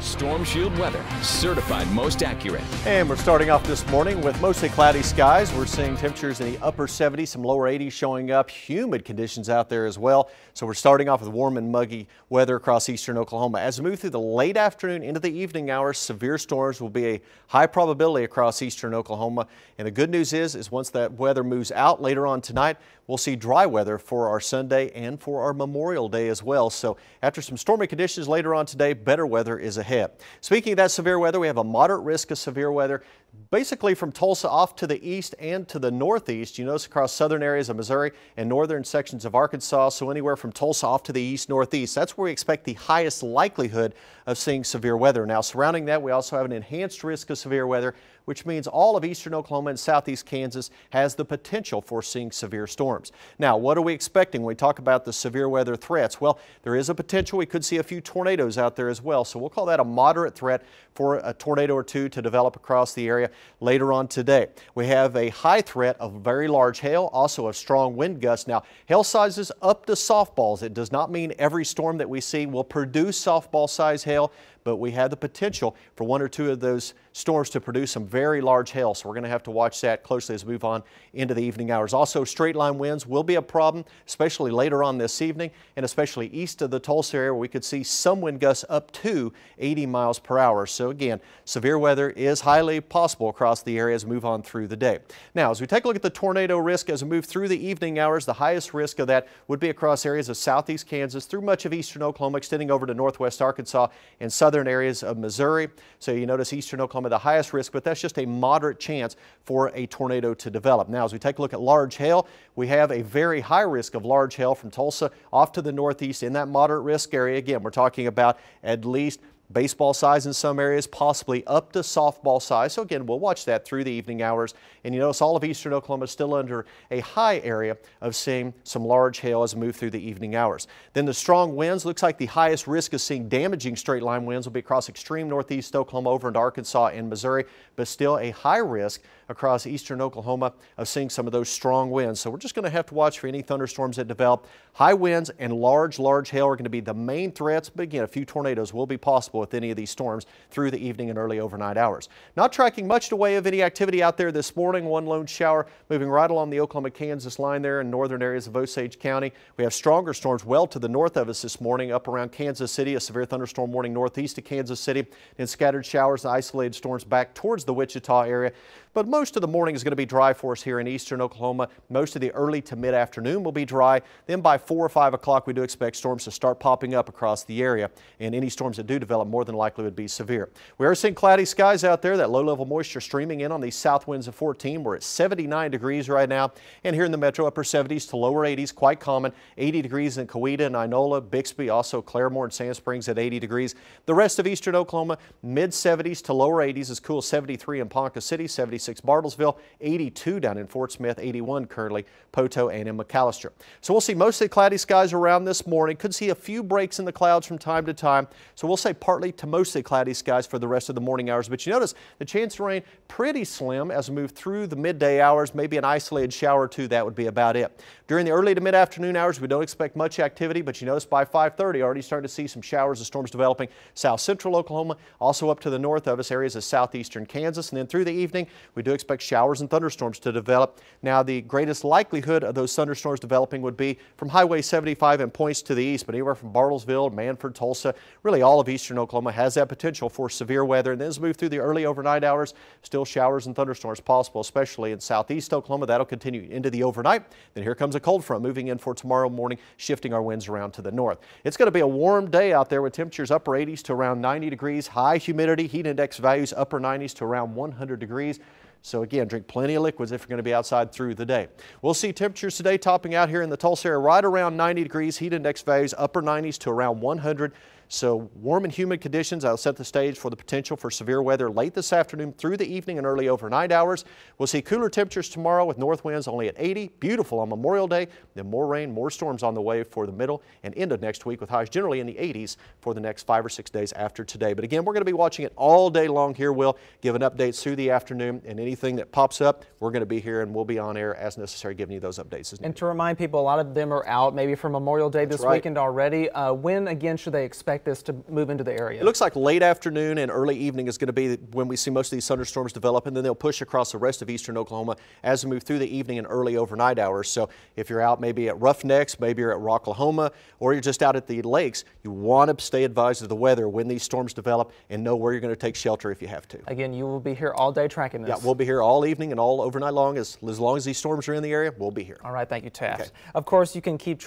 Storm Shield weather, certified most accurate. And we're starting off this morning with mostly cloudy skies. We're seeing temperatures in the upper 70s, some lower 80s showing up, humid conditions out there as well. So we're starting off with warm and muggy weather across eastern Oklahoma. As we move through the late afternoon into the evening hours, severe storms will be a high probability across eastern Oklahoma. And the good news is once that weather moves out later on tonight, we'll see dry weather for our Sunday and for our Memorial Day as well. So after some stormy conditions later on today, better weather is ahead. Speaking of that severe weather, we have a moderate risk of severe weather basically from Tulsa off to the east and to the northeast. You notice across southern areas of Missouri and northern sections of Arkansas. So anywhere from Tulsa off to the east, northeast. That's where we expect the highest likelihood of seeing severe weather. Now surrounding that, we also have an enhanced risk of severe weather, which means all of eastern Oklahoma and southeast Kansas has the potential for seeing severe storms. Now, what are we expecting when we talk about the severe weather threats? Well, there is a potential we could see a few tornadoes out there as well. So we'll call that a moderate threat for a tornado or two to develop across the area later on today. We have a high threat of very large hail, also of strong wind gusts. Now, hail sizes up to softballs. It does not mean every storm that we see will produce softball size hail, but we have the potential for one or two of those storms to produce some very large hail. So we're going to have to watch that closely as we move on into the evening hours. Also, straight line winds will be a problem, especially later on this evening and especially east of the Tulsa area, where we could see some wind gusts up to 80 miles per hour. So again, severe weather is highly possible across the area as we move on through the day. Now, as we take a look at the tornado risk as we move through the evening hours, the highest risk of that would be across areas of southeast Kansas through much of eastern Oklahoma, extending over to northwest Arkansas and southern areas of Missouri. So you notice eastern Oklahoma the highest risk, but that's just a moderate chance for a tornado to develop. Now, as we take a look at large hail, we have a very high risk of large hail from Tulsa off to the northeast in that moderate risk area. Again, we're talking about at least baseball size in some areas, possibly up to softball size. So again, we'll watch that through the evening hours. And you notice all of eastern Oklahoma is still under a high area of seeing some large hail as we move through the evening hours. Then the strong winds, looks like the highest risk of seeing damaging straight line winds will be across extreme northeast Oklahoma over into Arkansas and Missouri, but still a high risk across eastern Oklahoma of seeing some of those strong winds. So we're just going to have to watch for any thunderstorms that develop. High winds and large hail are going to be the main threats, but again, a few tornadoes will be possible with any of these storms through the evening and early overnight hours. Not tracking much in the way of any activity out there this morning. One lone shower moving right along the Oklahoma-Kansas line there in northern areas of Osage County. We have stronger storms well to the north of us this morning, up around Kansas City, a severe thunderstorm warning northeast of Kansas City, and scattered showers and isolated storms back towards the Wichita area. But most of the morning is going to be dry for us here in eastern Oklahoma. Most of the early to mid-afternoon will be dry. Then by 4 or 5 o'clock, we do expect storms to start popping up across the area. And any storms that do develop more than likely would be severe. We are seeing cloudy skies out there. That low-level moisture streaming in on these south winds of 14. We're at 79 degrees right now. And here in the metro, upper 70s to lower 80s, quite common. 80 degrees in Coweta and Inola, Bixby, also Claremore and Sand Springs at 80 degrees. The rest of eastern Oklahoma, mid-70s to lower 80s, as cool as 73 in Ponca City, 76 Bartlesville, 82 down in Fort Smith, 81 currently Poto and in McAllister. So we'll see mostly cloudy skies around this morning. Could see a few breaks in the clouds from time to time. So we'll say partly to mostly cloudy skies for the rest of the morning hours. But you notice the chance of rain pretty slim as we move through the midday hours. Maybe an isolated shower or two. That would be about it. During the early to mid-afternoon hours, we don't expect much activity, but you notice by 5:30 already starting to see some showers and storms developing south central Oklahoma, also up to the north of us, areas of southeastern Kansas. And then through the evening, we do expect showers and thunderstorms to develop. Now, the greatest likelihood of those thunderstorms developing would be from Highway 75 and points to the east, but anywhere from Bartlesville, Manford, Tulsa, really all of eastern Oklahoma has that potential for severe weather. And then as we move through the early overnight hours, still showers and thunderstorms possible, especially in southeast Oklahoma. That'll continue into the overnight. Then here comes a cold front moving in for tomorrow morning, shifting our winds around to the north. It's going to be a warm day out there with temperatures upper 80s to around 90 degrees, high humidity, heat index values upper 90s to around 100 degrees. So again, drink plenty of liquids if you're going to be outside through the day. We'll see temperatures today topping out here in the Tulsa area right around 90 degrees, heat index values upper 90s to around 100. So warm and humid conditions. I'll set the stage for the potential for severe weather late this afternoon through the evening and early overnight hours. We'll see cooler temperatures tomorrow with north winds only at 80. Beautiful on Memorial Day. Then more rain, more storms on the way for the middle and end of next week with highs generally in the 80s for the next 5 or 6 days after today. But again, we're going to be watching it all day long here. We'll give an updates through the afternoon, and anything that pops up, we're going to be here and we'll be on air as necessary giving you those updates. And to remind people, a lot of them are out maybe for Memorial Day this weekend already. When again should they expect expect this to move into the area? It looks like late afternoon and early evening is going to be when we see most of these thunderstorms develop, and then they'll push across the rest of eastern Oklahoma as we move through the evening and early overnight hours. So if you're out maybe at Roughnecks, maybe you're at Rocklahoma, or you're just out at the lakes, you want to stay advised of the weather when these storms develop and know where you're going to take shelter if you have to. Again, you will be here all day tracking this. Yeah, we'll be here all evening and all overnight long. As long as these storms are in the area, we'll be here. All right, thank you, Taft. Okay. Of course, you can keep